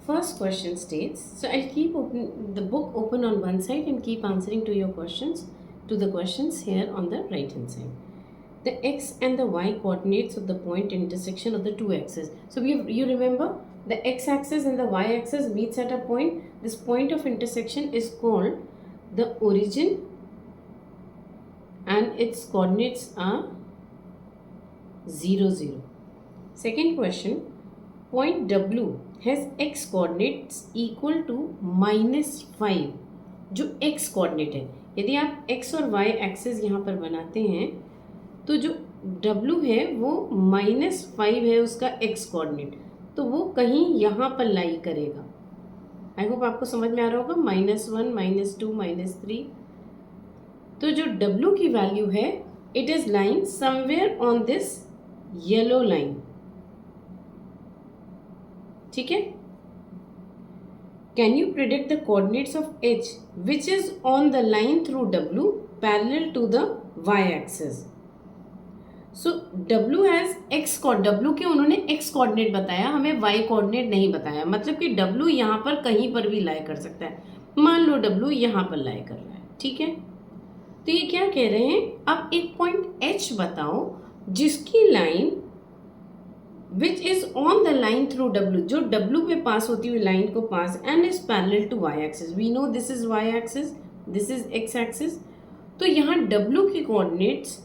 First question states, so I'll keep the book open on one side and keep answering to your questions, to the questions here on the right hand side. The x and the y coordinates of the point intersection of the two axes. So you remember the x axis and the y axis meets at a point. This point of intersection is called the origin and its coordinates are 0, 0. Second question, point W has x coordinates equal to -5 जो x coordinate है. यदि आप x और y axis यहाँ पर बनाते हैं तो जो W है वो -5 है उसका x कोऑर्डिनेट, तो वो कहीं यहाँ पर लाई करेगा. आई होप आपको समझ में आ रहा होगा. -1 -2 -3. तो जो W की वैल्यू है it is lying somewhere on this yellow line. ठीक है. Can you predict the coordinates of H which is on the line through W parallel to the y axis. So W has x W के उन्होंने x coordinate बताया, हमें y coordinate नहीं बताया. मतलब कि W यहाँ पर कहीं पर भी लाई कर सकता है. मान लो W यहाँ पर लाई कर रहा है. ठीक है. तो ये क्या कह रहे हैं, अब एक पॉइंट H बताओ जिसकी line which is on the line through W, जो W पे पास होती हुई लाइन को pass and is parallel to y axis. We know this is y axis, this is x axis. तो यहाँ W के कोऑर्डिनेट्स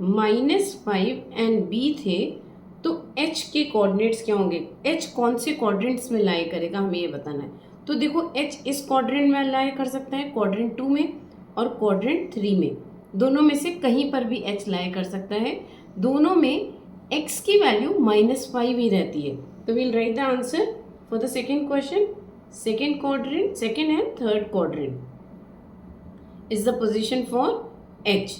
-5 एंड B थे, तो H के कोऑर्डिनेट्स क्या होंगे. H कौन से कोऑर्डिनेट्स में लाई करेगा हमें ये बताना है. तो देखो H इस क्वाड्रेंट में लाई कर सकता है, क्वाड्रेंट 2 में और क्वाड्रेंट 3 में. दोनों में से कहीं पर भी H लाई कर सकता है. दोनों में x की वैल्यू -5 ही रहती है. तो we'll write the answer for the second question. Second quadrant, second and third quadrant is the position for H.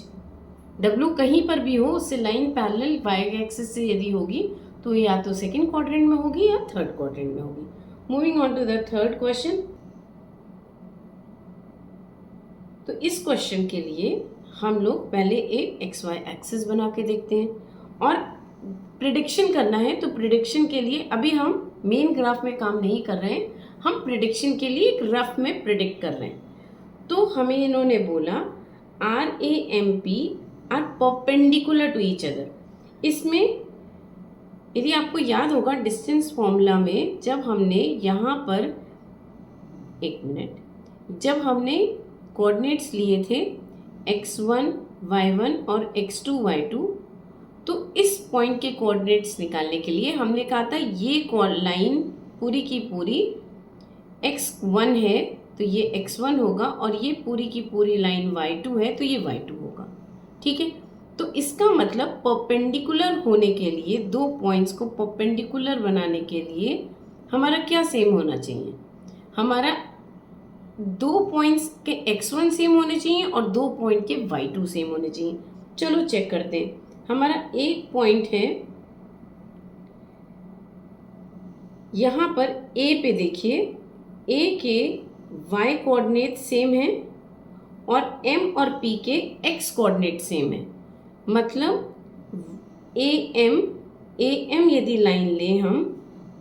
W कहीं पर भी हो उससे लाइन पैरेलल y एक्सिस से यदि होगी तो या तो सेकेंड क्वाड्रेंट में होगी या थर्ड क्वाड्रेंट में होगी. Moving on to the third question. तो इस क्वेश्चन के लिए हम लोग पहले एक XY एक्सिस बना के देखते हैं और प्रिडिक्शन करना है. तो प्रिडिक्शन के लिए अभी हम मेन ग्राफ में काम नहीं कर रहे हैं, हम प्रिडिक्शन के लिए एक रफ में प्रिडिक्ट कर रहे हैं. तो हमें इन्होंने बोला RAMP are perpendicular to each other. इसमें यदि आपको याद होगा डिस्टेंस फॉर्मूला में जब हमने यहाँ पर जब हमने कोऑर्डिनेट्स लिए थे x1 y1 और x2 y2, तो इस पॉइंट के कोऑर्डिनेट्स निकालने के लिए हमने कहा था ये लाइन पूरी की पूरी x1 है तो ये x1 होगा और ये पूरी की पूरी लाइन y2 है तो ये y2 होगा. ठीक है. तो इसका मतलब परपेंडिकुलर होने के लिए, दो पॉइंट्स को परपेंडिकुलर बनाने के लिए हमारा क्या सेम होना चाहिए. हमारा दो पॉइंट्स के x1 सेम होने चाहिए और दो पॉइंट के y2 सेम होने चाहिए. चलो चेक करते हैं. हमारा एक पॉइंट है यहाँ पर A पे. देखिए A के y कोऑर्डिनेट सेम है और M और P के x कोऑर्डिनेट सेम है. मतलब AM यदि लाइन लें हम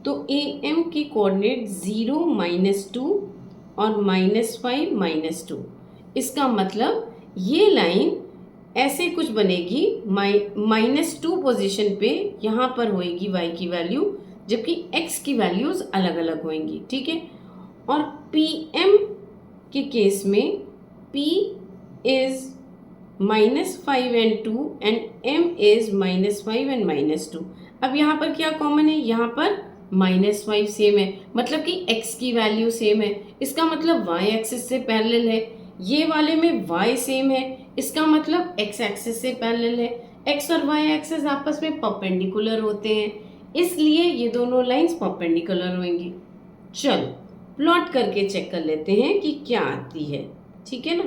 तो AM की कोऑर्डिनेट 0 -2 और -5 -2. इसका मतलब ये लाइन ऐसे कुछ बनेगी -2 पोजीशन पे यहाँ पर होएगी y की वैल्यू, जबकि x की वैल्यूज अलग अलग होंगी. ठीक है. और PM के केस में P is -5 and 2 and M is -5 and -2. अब यहाँ पर क्या कॉमन है, यहाँ पर -5 सेम है, मतलब कि x की वैल्यू सेम है. इसका मतलब y एक्सिस से पैरेलल है. ये वाले में y सेम है, इसका मतलब x एक्सिस से पैरेलल है. x और y एक्सिस आपस में परपेंडिकुलर होते हैं, इसलिए ये दोनों लाइंस परपेंडिकुलर होंगी. चलो प्लॉट करके चेक कर लेते हैं कि क्या आती है. ठीक है ना.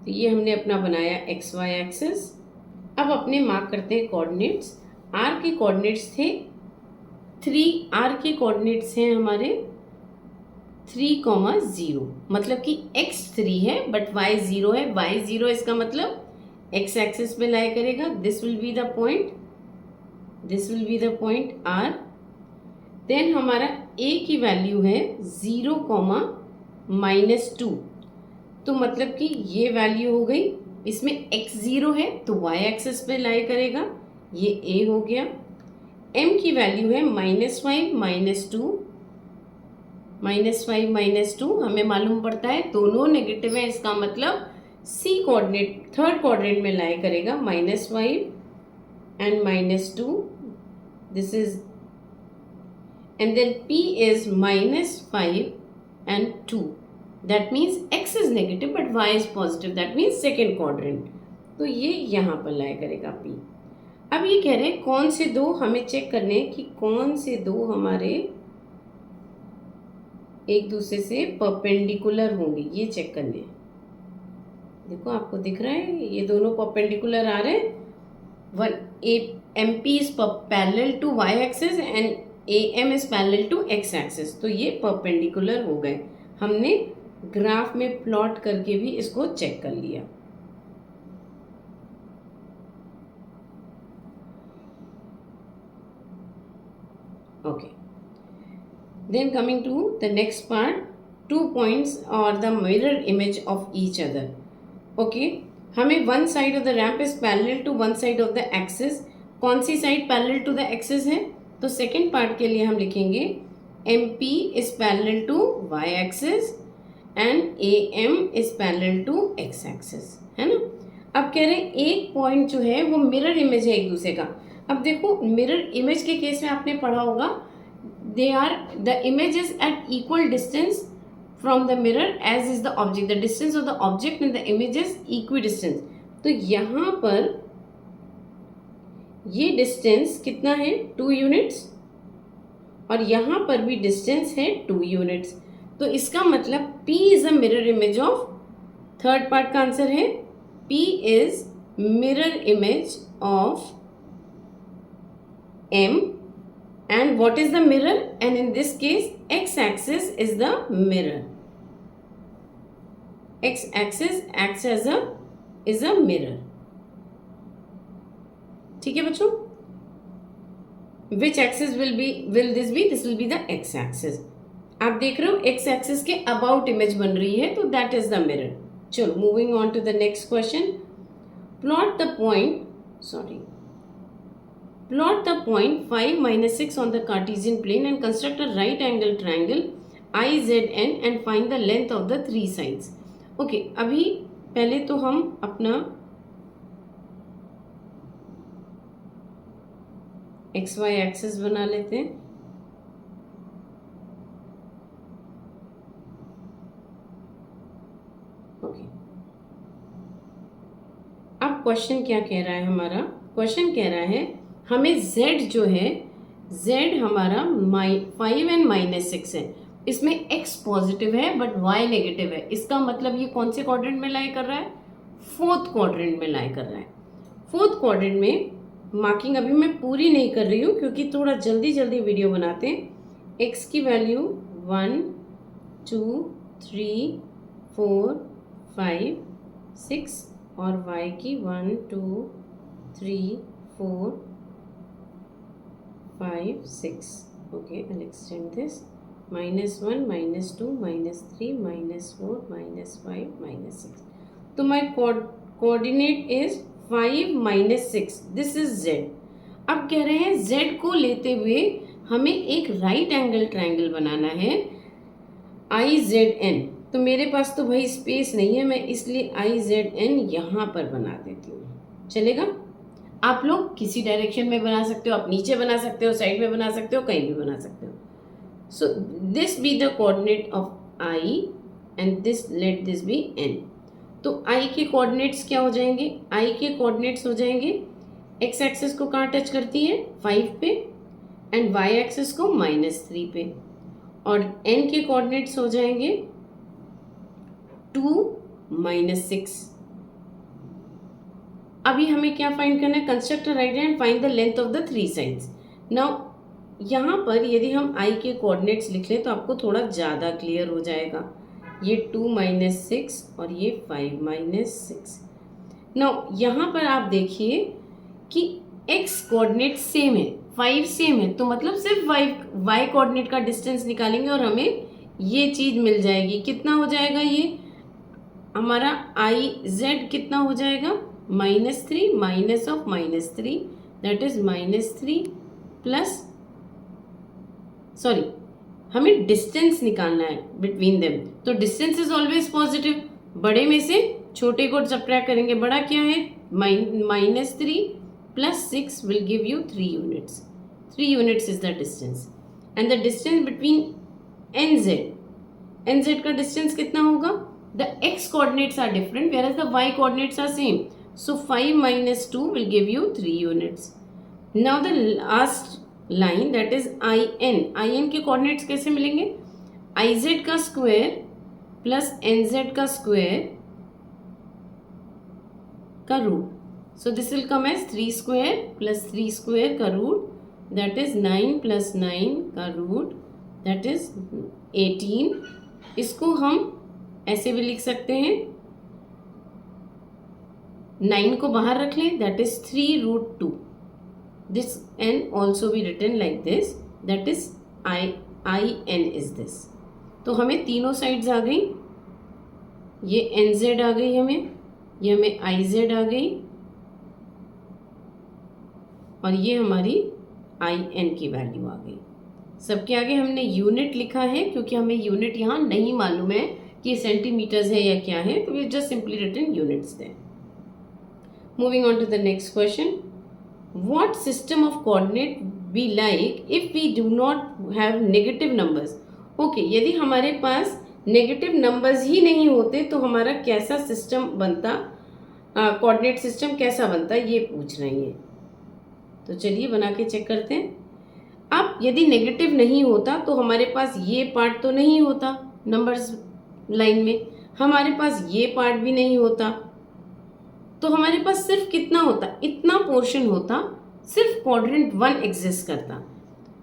तो ये हमने अपना बनाया XY एक्सिस. अब अपने मार्क करते हैं कोऑर्डिनेट्स. R के कोऑर्डिनेट्स थे 3, R के कोऑर्डिनेट्स हैं हमारे 3, 0. मतलब कि x 3 है बट y 0 है. y 0 इसका मतलब x एक्सिस में लाई करेगा. This will be the point R. Then हमारा a की वैल्यू है 0, -2, तो मतलब कि ये वैल्यू हो गई, इसमें x 0 है तो y एक्सिस पे लाई करेगा, ये a हो गया। m की वैल्यू है -5, -2, हमें मालूम पड़ता है दोनों नेगेटिव है, इसका मतलब c कोऑर्डिनेट थर्ड क्वाड्रेंट में लाई करेगा, -5 and -2, this is, and then p is -5 and 2, that means x is negative but y is positive, that means second quadrant, तो ये यहाँ पर लाई करेगा p। अब ये कह रहे हैं कौन से दो, हमें चेक करने हैं कि कौन से दो हमारे एक दूसरे से परपेंडिकुलर होंगे, ये चेक करने हैं। देखो आपको दिख रहा है ये दोनों परपेंडिकुलर आ रहे हैं, one MP is parallel to y axis and AM is parallel to x axis, तो ये परपेंडिकुलर हो गए। हमने ग्राफ में प्लॉट करके भी इसको चेक कर लिया। Okay, then coming to the next part, 2 points or the mirror image of each other। Okay, हमें one side of the ramp is parallel to one side of the axis, कौन सी side parallel to the axis है, तो second part के लिए हम लिखेंगे MP is parallel to y axis and AM is parallel to x axis, है ना। अब कह रहे हैं एक पॉइंट जो है वो मिरर इमेज है एक दूसरे का। अब देखो मिरर इमेज के केस में आपने पढ़ा होगा, they are the image is at equal distance from the mirror as is the object, the distance of the object and the image is equidistant। तो यहाँ पर ये डिस्टेंस कितना है 2 यूनिट्स और यहाँ पर भी डिस्टेंस है 2 यूनिट्स, तो इसका मतलब P is a mirror image of, third part का आंसर है P is mirror image of M, and what is the mirror, and in this case x axis is the mirror, x axis acts as a mirror। ठीक है बच्चों, which axis will this be, this will be the x axis। आप देख रहे हो x axis के about image बन रही है, तो that is the mirror। चलो moving on to the next question, plot the point 5, -6 on the Cartesian plane and construct a right angle triangle IZN and find the length of the 3 sides। Okay, अभी पहले तो हम अपना XY axis बना लेते हैं। Okay, अब question क्या कह रहा है हमारा, क्वेश्चन कह रहा है हमें z जो है, z हमारा 5 and -6 है, इसमें x पॉजिटिव है बट y नेगेटिव है, इसका मतलब ये कौन से क्वाड्रेंट में लाई कर रहा है, फोर्थ क्वाड्रेंट में लाई कर रहा है। फोर्थ क्वाड्रेंट में मार्किंग अभी मैं पूरी नहीं कर रही हूँ क्योंकि थोड़ा जल्दी जल्दी वीडियो बनाते हैं। x की वैल्यू 1 2 3 4 5 6 और y की 1 2 3 4 5 6। okay, I'll extend this, -1 -2 -3 -4 -5 -6, तो my coordinate is 5 -6, this is z। अब कह रहे हैं z को लेते हुए हमें एक राइट एंगल ट्रायंगल बनाना है IZN, तो मेरे पास तो भाई स्पेस नहीं है, मैं इसलिए IZN यहाँ पर बना देती हूँ, चलेगा। आप लोग किसी डायरेक्शन में बना सकते हो, आप नीचे बना सकते हो, साइड में बना सकते हो, कहीं भी बना सकते हो। So this be the coordinate of I and this let this be N। तो I के कोऑर्डिनेट्स क्या हो जाएंगे, I के कोऑर्डिनेट्स हो जाएंगे, x एक्सिस को कहाँ टच करती है 5 पे एंड y एक्सिस को -3 पे, और N के कोऑर्डिनेट्स हो जाएंगे 2 -6। अभी हमें क्या फाइंड करना है, construct a right and find the length of the 3 sides. Now यहाँ पर यदि हम I के कोऑर्डिनेट्स लिख लें तो आपको थोड़ा ज़्यादा क्लियर हो जाएगा, ये 2 -6 और ये 5 -6। नाउ यहाँ पर आप देखिए कि x कोऑर्डिनेट सेम है, 5 सेम है, तो मतलब सिर्फ y कोऑर्डिनेट का डिस्टेंस निकालेंगे और हमें ये चीज मिल जाएगी। कितना हो जाएगा ये हमारा iz कितना हो जाएगा, -3 minus of -3 that is -3 plus, sorry हमें डिस्टेंस निकालना है बिटवीन देम, तो डिस्टेंस इज ऑलवेज पॉजिटिव। बड़े में से छोटे को सब्ट्रैक्ट करेंगे, बड़ा क्या है -3 plus 6 will give you 3 units. 3 units is the distance and the distance between nz का डिस्टेंस कितना होगा, the x coordinates are different whereas the y coordinates are same, so 5 minus 2 will give you 3 units. Now the last line that is in के coordinates कैसे मिलेंगे, iz का square plus nz का square का root, so this will come as 3 square plus 3 square का root that is 9 plus 9 का root that is 18। इसको हम ऐसे भी लिख सकते हैं, 9 को बाहर रख लें that is 3√2। this n also be written like this that is in is this। तो हमें तीनों साइड्स आ गई, ये nz आ गई हमें, ये हमें iz आ गई और ये हमारी in की वैल्यू आ गई। सबके आगे हमने यूनिट लिखा है क्योंकि हमें यूनिट यहाँ नहीं मालूम है कि सेंटीमीटर्स है या क्या है, तो we just simply written units there. Moving on to the next question, what system of coordinate be like if we do not have negative numbers. Okay, यदि हमारे पास नेगेटिव नंबर्स ही नहीं होते तो हमारा कैसा सिस्टम बनता, कोऑर्डिनेट सिस्टम कैसा बनता, ये पूछ रही है। तो चलिए बना के चेक करते हैं। अब यदि नेगेटिव नहीं होता तो हमारे पास ये पार्ट तो नहीं होता नंबर्स लाइन में, हमारे पास ये पार्ट भी नहीं होता, तो हमारे पास सिर्फ कितना होता, इतना पोर्शन होता, सिर्फ क्वाड्रेंट 1 एग्जिस्ट करता।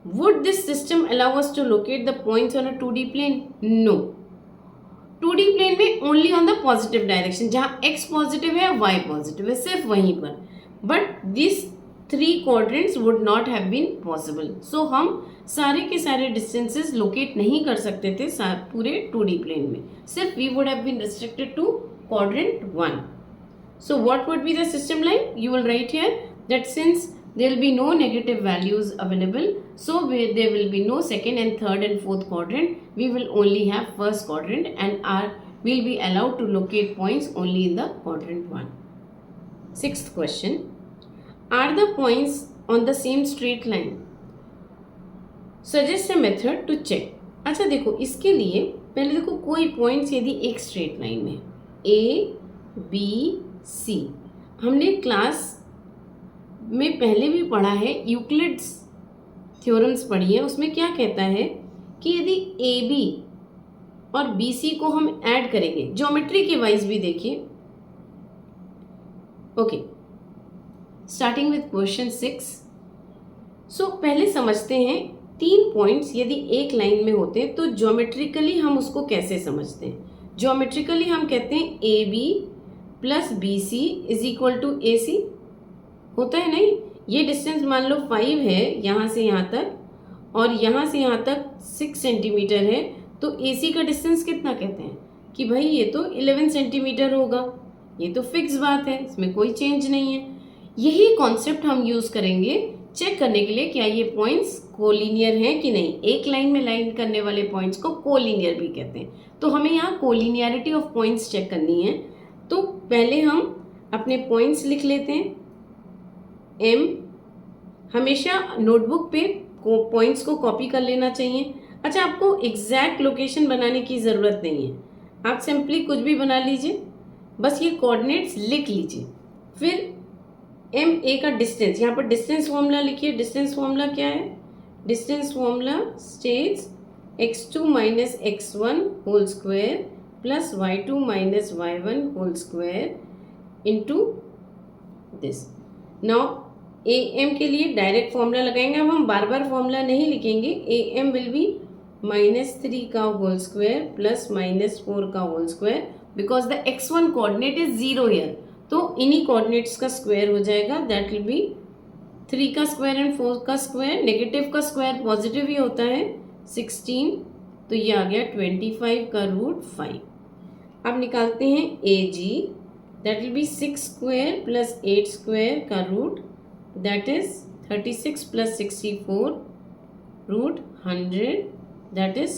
Would this system allow us to locate the points on a 2D plane? No, 2D plane में only on the positive direction, जहाँ x पॉजिटिव है y पॉजिटिव है, सिर्फ वहीं पर। But this 3 quadrants would not have been possible, so हम सारे के सारे डिस्टेंसेस लोकेट नहीं कर सकते थे पूरे 2D प्लेन में, सिर्फ we would have been restricted to quadrant 1. So what would be the system like? You will write here that since there will be no negative values available, so there will be no second and third and fourth quadrant, we will only have first quadrant and will be allowed to locate points only in the quadrant 1. Sixth question, are the points on the same straight line? Suggest a method to check. अच्छा देखो, इसके लिए पहले देखो कोई points यदि एक straight line में A B C, हमने क्लास में पहले भी पढ़ा है, यूक्लिड्स थ्योरम्स पढ़ी है, उसमें क्या कहता है कि यदि AB और BC को हम ऐड करेंगे, ज्योमेट्री के वाइज भी देखिए। Okay, starting with question 6। सो पहले समझते हैं 3 पॉइंट्स यदि एक लाइन में होते हैं तो ज्योमेट्रिकली हम उसको कैसे समझते हैं। ज्योमेट्रिकली हम कहते हैं AB plus BC is equal to AC, होता है नहीं, ये डिस्टेंस मान लो 5 है यहाँ से यहाँ तक और यहाँ से यहाँ तक 6 सेंटीमीटर है, तो AC का डिस्टेंस कितना कहते हैं कि भाई ये तो 11 सेंटीमीटर होगा, ये तो फिक्स बात है, इसमें कोई चेंज नहीं है। यही कॉन्सेप्ट हम यूज करेंगे चेक करने के लिए क्या ये पॉइंट्स कोलिनियर हैं कि नहीं। एक लाइन में लाइन करने वाले पॉइंट्स को कोलिनियर भी कहते हैं, तो हमें यहाँ कोलिनियरिटी ऑफ पॉइंट्स चेक करनी है। तो पहले हम अपने पॉइंट्स लिख लेते हैं। M, हमेशा नोटबुक पे पॉइंट्स को कॉपी कर लेना चाहिए। अच्छा, आपको एग्जैक्ट लोकेशन बनाने की ज़रूरत नहीं है, आप सिंपली कुछ भी बना लीजिए, बस ये कोऑर्डिनेट्स लिख लीजिए। फिर MA का डिस्टेंस, यहाँ पर डिस्टेंस फॉर्मूला लिखिए। डिस्टेंस फॉर्मूला क्या है? Distance formula states x2 minus x1 whole square plus y2 minus y1 whole square into this. Now AM के लिए डायरेक्ट फॉर्मूला लगाएंगे, अब हम बार बार फॉर्मूला नहीं लिखेंगे। AM विल बी -3 का होल स्क्वायर प्लस -4 का whole square, because the x1 coordinate is 0 here, तो इन्हीं कोऑर्डिनेट्स का स्क्वायर हो जाएगा, दैट विल बी 3 का स्क्वायर एंड 4 का स्क्वायर, नेगेटिव का स्क्वायर पॉजिटिव ही होता है 16, तो ये आ गया 25 का रूट 5। अब निकालते हैं A G, that will be 6 square plus 8 square का root, that is 36 plus 64 root 100, that is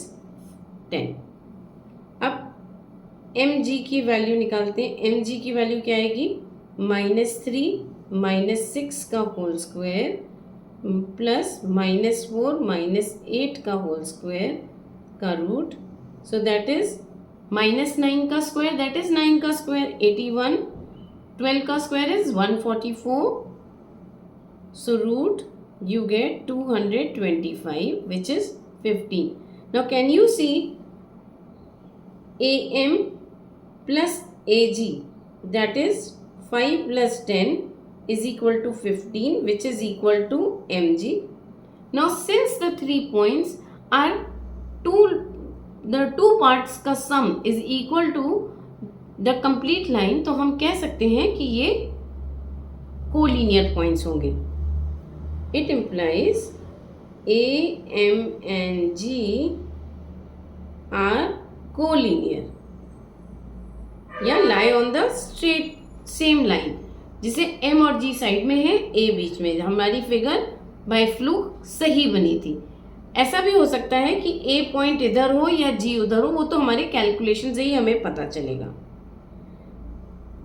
10। अब एम जी की वैल्यू निकालते हैं। एम जी की वैल्यू क्या आएगी, -3 -6 का होल स्क्वायर प्लस -4 -8 का होल स्क्वायर का रूट, सो दैट इज -9 का स्क्वायर, दैट इज 9 का स्क्वायर 81, 12 का square is 144, so root you get 225, which is 15. Now can you see AM plus AG, that is 5 plus 10 is equal to 15, which is equal to MG. Now since the 3 points are the two parts का sum is equal to the complete line, तो हम कह सकते हैं कि ये collinear points होंगे। It implies A, M and G are collinear या lie on the straight same line, जिसे M और G साइड में है, A बीच में। हमारी फिगर बाय फ्लूक सही बनी थी। ऐसा भी हो सकता है कि A पॉइंट इधर हो या G उधर हो, वो तो हमारे कैलकुलेशन से ही हमें पता चलेगा।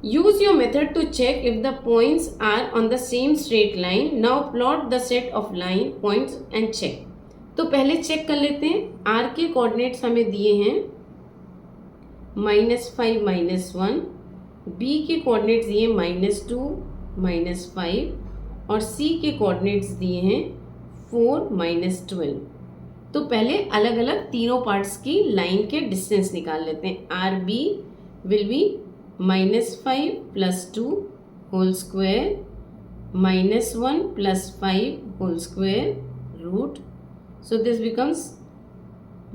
Use your method to check if the points are on the same straight line. Now plot the set of line points and check. तो पहले चेक कर लेते हैं। R के कोऑर्डिनेट्स हमें दिए हैं -5 -1, B के कोऑर्डिनेट्स दिए -2 -5 और C के कोऑर्डिनेट्स दिए हैं 4 -12। तो पहले अलग अलग तीनों पार्ट्स की लाइन के डिस्टेंस निकाल लेते हैं। RB will be -5 plus 2 whole square -1 plus 5 whole square root, so this becomes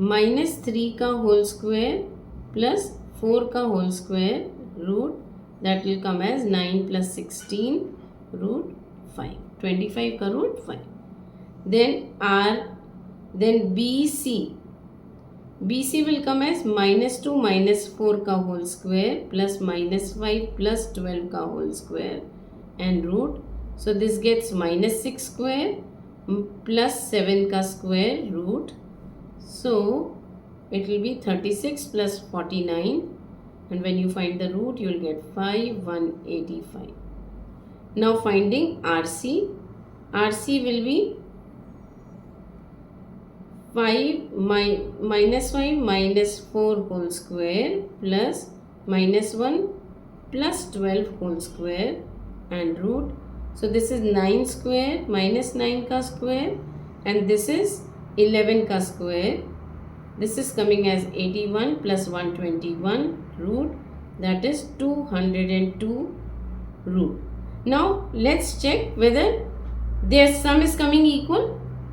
-3 का whole square plus 4 का whole square root, that will come as 9 plus 16 root 5, 25 का root 5. Then BC will come as -2 -4 का whole square plus -5 plus 12 का whole square and root, so this gets -6 square plus 7 का square root, so it will be 36 plus 49, and when you find the root you will get 185. Now finding RC will be 5 -4 whole square plus -1 plus 12 whole square and root, so this is 9 square minus 9 का square, and this is 11 का square, this is coming as 81 plus 121 root, that is 202 root. Now let's check whether their sum is coming equal.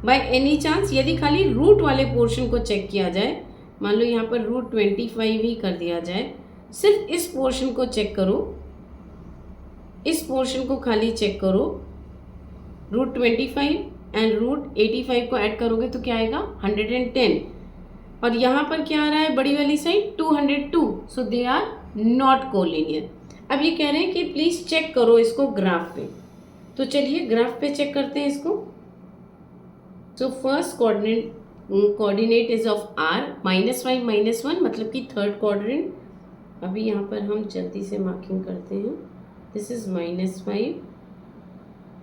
By any chance यदि खाली root वाले portion को check किया जाए, मान लो यहाँ पर रूट 25 ही कर दिया जाए, सिर्फ इस पोर्शन को चेक करो, इस पोर्शन को खाली चेक करो, रूट 25 एंड रूट 85 को ऐड करोगे तो क्या आएगा 110, और यहाँ पर क्या आ रहा है बड़ी वाली side 202, so they are not collinear. अब ये कह रहे हैं कि प्लीज चेक करो इसको ग्राफ पे, तो चलिए ग्राफ पे चेक करते हैं इसको। So first coordinate is of R -5 -1, मतलब कि थर्ड क्वाड्रेंट। अभी यहाँ पर हम जल्दी से मार्किंग करते हैं। This is -5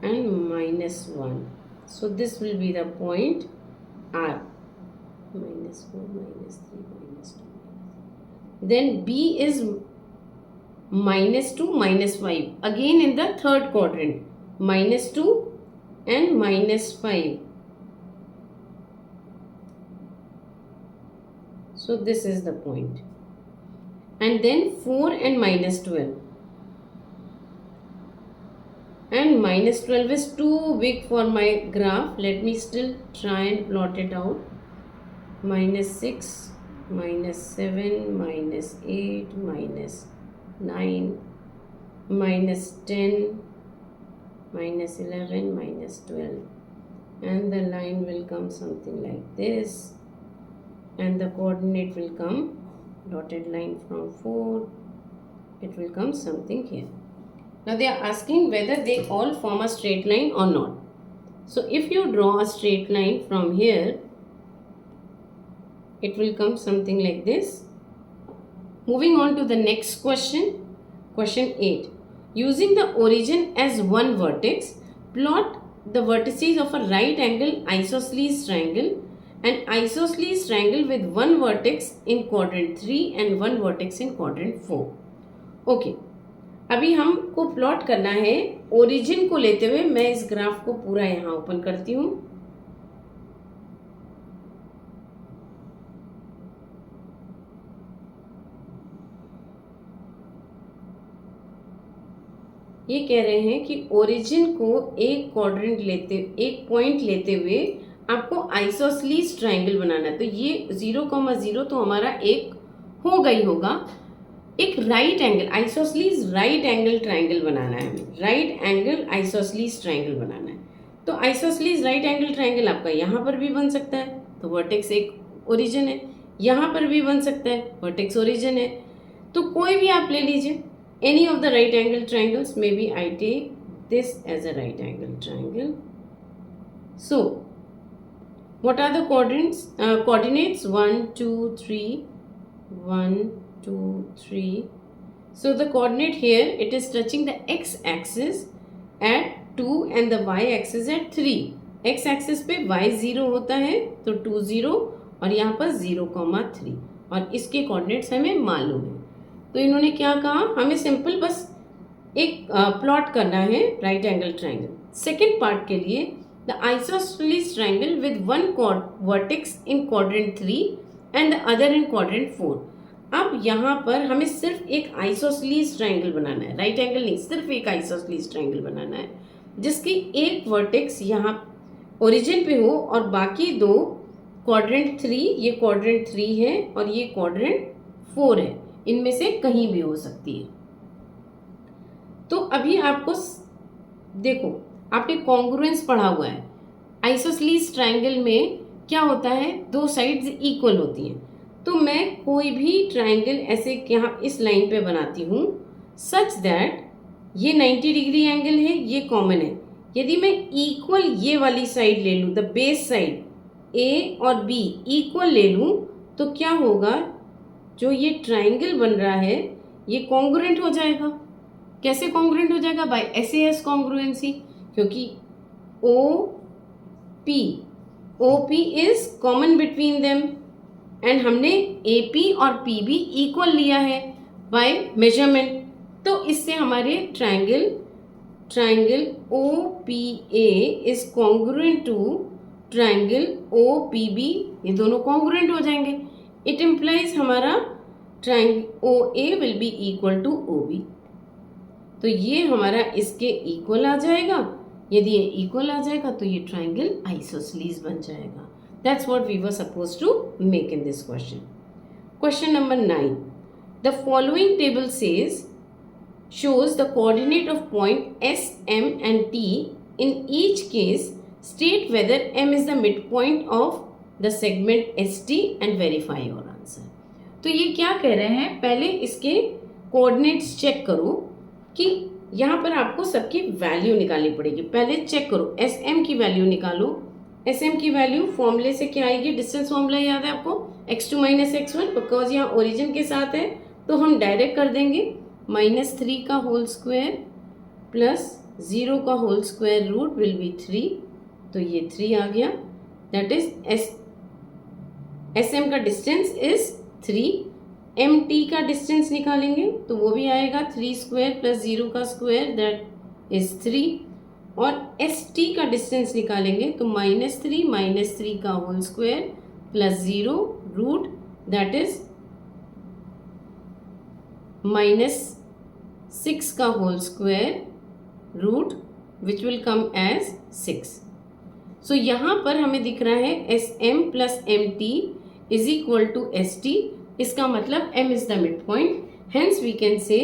and -1, so this will be the point R, -4 -3 -2. Then B is -2 -5, again in the third quadrant, -2 and -5. So this is the point, and then 4 and -12, and -12 is too big for my graph. Let me still try and plot it out. -6 -7 -8 -9 -10 -11, -12, and the line will come something like this, and the coordinate will come dotted line from 4, it will come something here. Now they are asking whether they all form a straight line or not. So if you draw a straight line from here, it will come something like this. Moving on to the next question, question 8. Using the origin as one vertex, plot the vertices of a right angle isosceles triangle and isosceles triangle with one vertex in quadrant 3 and one vertex in quadrant 4. Okay. अभी हमको plot करना है origin को लेते हुए. मैं इस graph को पूरा यहाँ ओपन करती हूँ. ये कह रहे हैं कि ओरिजिन को एक पॉइंट लेते हुए आपको आइसोसेलेस ट्रायंगल बनाना है. तो ये 0,0 तो हमारा एक हो गई होगा. एक right angle isosceles right angle triangle बनाना है. हमें राइट एंगल आइसोसेलेस ट्रायंगल बनाना है. तो आइसोसेलेस राइट एंगल ट्रायंगल आपका यहाँ पर भी बन सकता है. तो वर्टेक्स एक ओरिजिन है. यहाँ पर भी बन सकता है, वर्टेक्स ओरिजिन है. तो कोई भी आप ले लीजिए. Any of the right angle triangles, maybe I take this as a right angle triangle. So, what are the coordinates? Coordinates 1, 2, 3, 1, 2, 3. So the coordinate here, it is touching the x-axis at 2 and the y-axis at 3. x-axis पे y 0 होता है, तो 2 0 और यहाँ पर 0,3 और इसके coordinates हमें मालूम है. तो इन्होंने क्या कहा, हमें सिंपल बस एक प्लॉट करना है right angle triangle. Second part के लिए the isosceles triangle with one vertex in quadrant 3 and the other in quadrant 4. अब यहाँ पर हमें सिर्फ एक आइसोसेलेस ट्रायंगल बनाना है, राइट एंगल नहीं, सिर्फ एक आइसोसेलेस ट्रायंगल बनाना है जिसकी एक वर्टेक्स यहाँ ओरिजिन पे हो और बाकी दो क्वाड्रेंट 3, ये क्वाड्रेंट 3 है और ये क्वाड्रेंट 4 है. इनमें से कहीं भी हो सकती है. तो अभी आपको देखो, आपने कॉन्ग्रुएंस पढ़ा हुआ है. आइसोसेलेस ट्रायंगल में क्या होता है, दो साइड्स इक्वल होती हैं. तो मैं कोई भी ट्रायंगल ऐसे यहाँ इस लाइन पे बनाती हूँ सच दैट ये 90 डिग्री एंगल है, ये कॉमन है. यदि मैं इक्वल ये वाली साइड ले लूँ, द बेस साइड ए और बी इक्वल ले लूँ, तो क्या होगा, जो ये ट्रायंगल बन रहा है ये कॉन्ग्रुएंट हो जाएगा. कैसे कॉन्ग्रुएंट हो जाएगा, बाय SAS कॉन्ग्रुएंसी, क्योंकि OP is common between them and हमने AP और PB इक्वल लिया है बाय मेजरमेंट. तो इससे हमारे triangle OPA is congruent to triangle OPB. ये दोनों कॉन्ग्रुएंट हो जाएंगे. इट इम्प्लाइज हमारा triangle OA will be equal to OB. तो ये हमारा इसके इक्वल आ जाएगा. यदि ये इक्वल आ जाएगा तो ये ट्रायंगल आइसोसेलेस बन जाएगा. That's what we were suppose to make in this question. Question number 9. The following table shows the coordinate of point S, M and T. In each case, state whether M is the midpoint of the segment ST and verify your answer. तो ये क्या कह रहे हैं, पहले इसके coordinates check करो कि यहाँ पर आपको सबकी वैल्यू निकालनी पड़ेगी. पहले चेक करो, SM की वैल्यू निकालो. SM की वैल्यू फॉर्मूले से क्या आएगी, डिस्टेंस फॉर्मूला याद है आपको, x2 - x1. बिकॉज यहाँ ओरिजिन के साथ है तो हम डायरेक्ट कर देंगे. -3 का होल स्क्वायर प्लस 0 का whole square root will be 3. तो ये 3 आ गया. दैट इज SM का डिस्टेंस इज 3. MT का डिस्टेंस निकालेंगे तो वो भी आएगा 3 स्क्वायर प्लस 0 का स्क्वायर, दैट इज 3. और ST का डिस्टेंस निकालेंगे तो -3 का whole square plus 0 root, that is -6 का whole square root which will come as 6. So यहाँ पर हमें दिख रहा है SM plus MT is equal to ST. इसका मतलब M is the midpoint. Hence we can say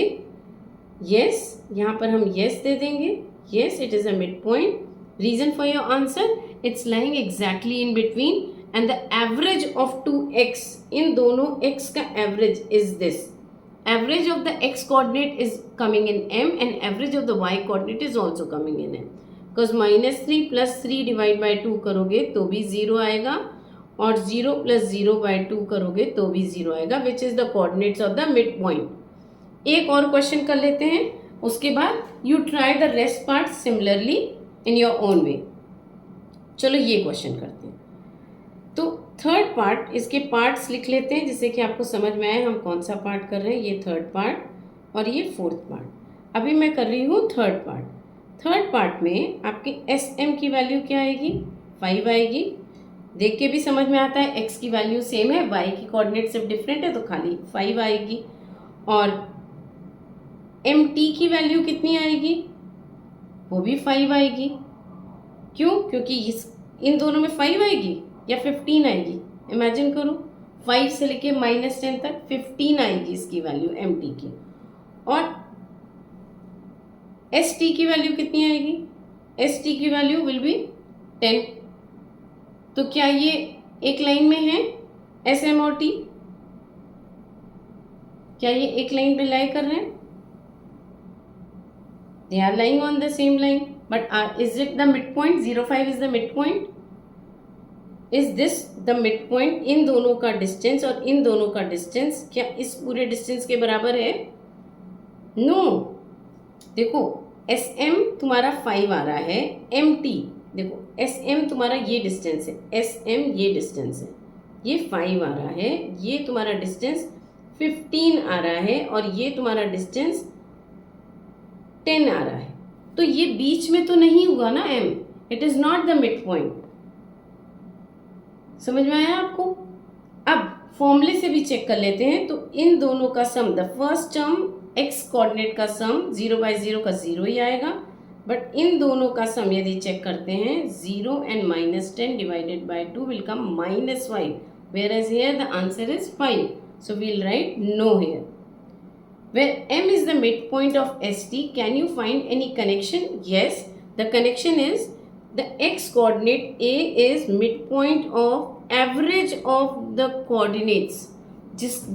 yes. यहाँ पर हम यस दे देंगे, Yes, it is a midpoint. Reason for your answer, it's lying exactly in between and the average of 2x, in दोनों x का average is this. Average of the x coordinate is coming in m and average of the y coordinate is also coming in m. Because -3 plus 3 divide by 2 करोगे तो भी 0 आएगा और 0 plus 0 by 2 करोगे तो भी 0 आएगा, which is the coordinates of the mid point. एक और क्वेश्चन कर लेते हैं, उसके बाद you try the rest part similarly in your own way. चलो ये क्वेश्चन करते हैं। तो थर्ड पार्ट, इसके पार्ट्स लिख लेते हैं जिससे कि आपको समझ में आए हम कौन सा पार्ट कर रहे हैं। ये थर्ड पार्ट और ये फोर्थ पार्ट। अभी मैं कर रही हूँ थर्ड पार्ट। थर्ड पार्ट में आपकी एस एम की वैल्यू क्या आएगी, 5 आएगी। देख के भी समझ में आता है एक्स की वैल्यू सेम है, वाई की कोऑर्डिनेट सिर्फ डिफरेंट है तो खाली 5 आएगी। और एम टी की वैल्यू कितनी आएगी, वो भी 5 आएगी। क्यों? क्योंकि इन दोनों में 5 आएगी या 15 आएगी। इमेजिन करो 5 से लेके -10 तक 15 आएगी इसकी वैल्यू एम टी की। और एस टी की वैल्यू कितनी आएगी, एस टी की वैल्यू विल बी 10। तो क्या ये एक लाइन में है एस एम और टी? क्या ये एक लाइन पे लाई कर रहे हैं? They are lying on the same line, but is it the midpoint? 0,5 is the midpoint. Is this the midpoint? इन दोनों का डिस्टेंस और इन दोनों का डिस्टेंस क्या इस पूरे डिस्टेंस के बराबर है? नो। देखो एस एम तुम्हारा 5 आ रहा है, एम टी देखो एस एम तुम्हारा ये डिस्टेंस है, एस एम ये डिस्टेंस है, ये 5 आ रहा है, ये तुम्हारा डिस्टेंस 15 आ रहा है और ये तुम्हारा डिस्टेंस 10 आ रहा है। तो ये बीच में तो नहीं हुआ ना m, it is not the mid point. समझ में आया आपको? अब फॉर्मूले से भी चेक कर लेते हैं। तो इन दोनों का sum, the first term x coordinate का सम 0/0 का 0 ही आएगा, बट इन दोनों का सम यदि चेक करते हैं 0 and -10 divided by 2 will come -5, whereas here the answer is 5, so we'll write no here. Where M is the midpoint of ST, can you find any connection? Yes, the connection is the x coordinate A is midpoint of average of the coordinates.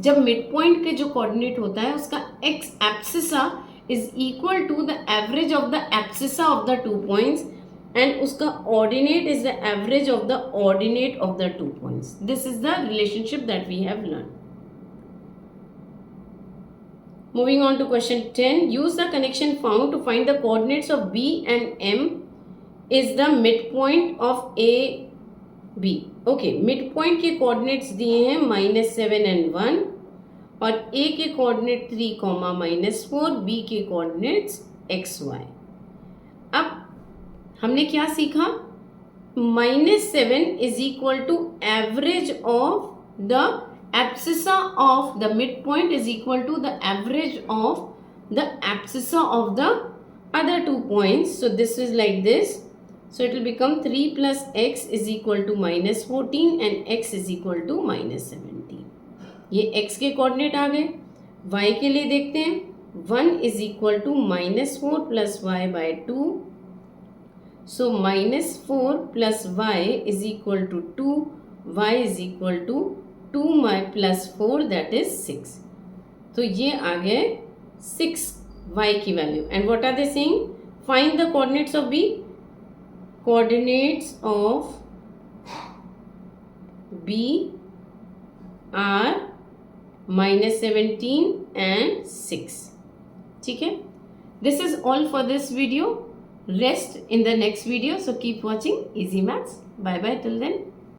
जब midpoint के जो coordinate होता है उसका x abscissa is equal to the average of the abscissa of the 2 points and उसका ordinate is the average of the ordinate of the 2 points. This is the relationship that we have learned. Moving on to question 10, use the connection found to find the coordinates of B and M is the midpoint of A, B. Okay, midpoint के coordinates दिए हैं -7 and 1 और A के coordinate 3, -4, B के coordinates x, y. अब हमने क्या सीखा? -7 is equal to average of the abscissa of the midpoint is equal to the average of the abscissa of the other 2 points. So this is like this. So it will become 3 plus x is equal to -14 and x is equal to -17. ये x के coordinate आ गए। y के लिए देखते हैं, 1 is equal to -4 plus y by 2. So -4 plus y is equal to 2, y is equal to 2 plus 4 that is 6. तो ये आ गए 6 y की value. And what are they saying? Find the coordinates of b. Coordinates of b are -17 and 6. ठीक है, this is all for this video. Rest in the next video, so keep watching Easy Maths. Bye bye till then.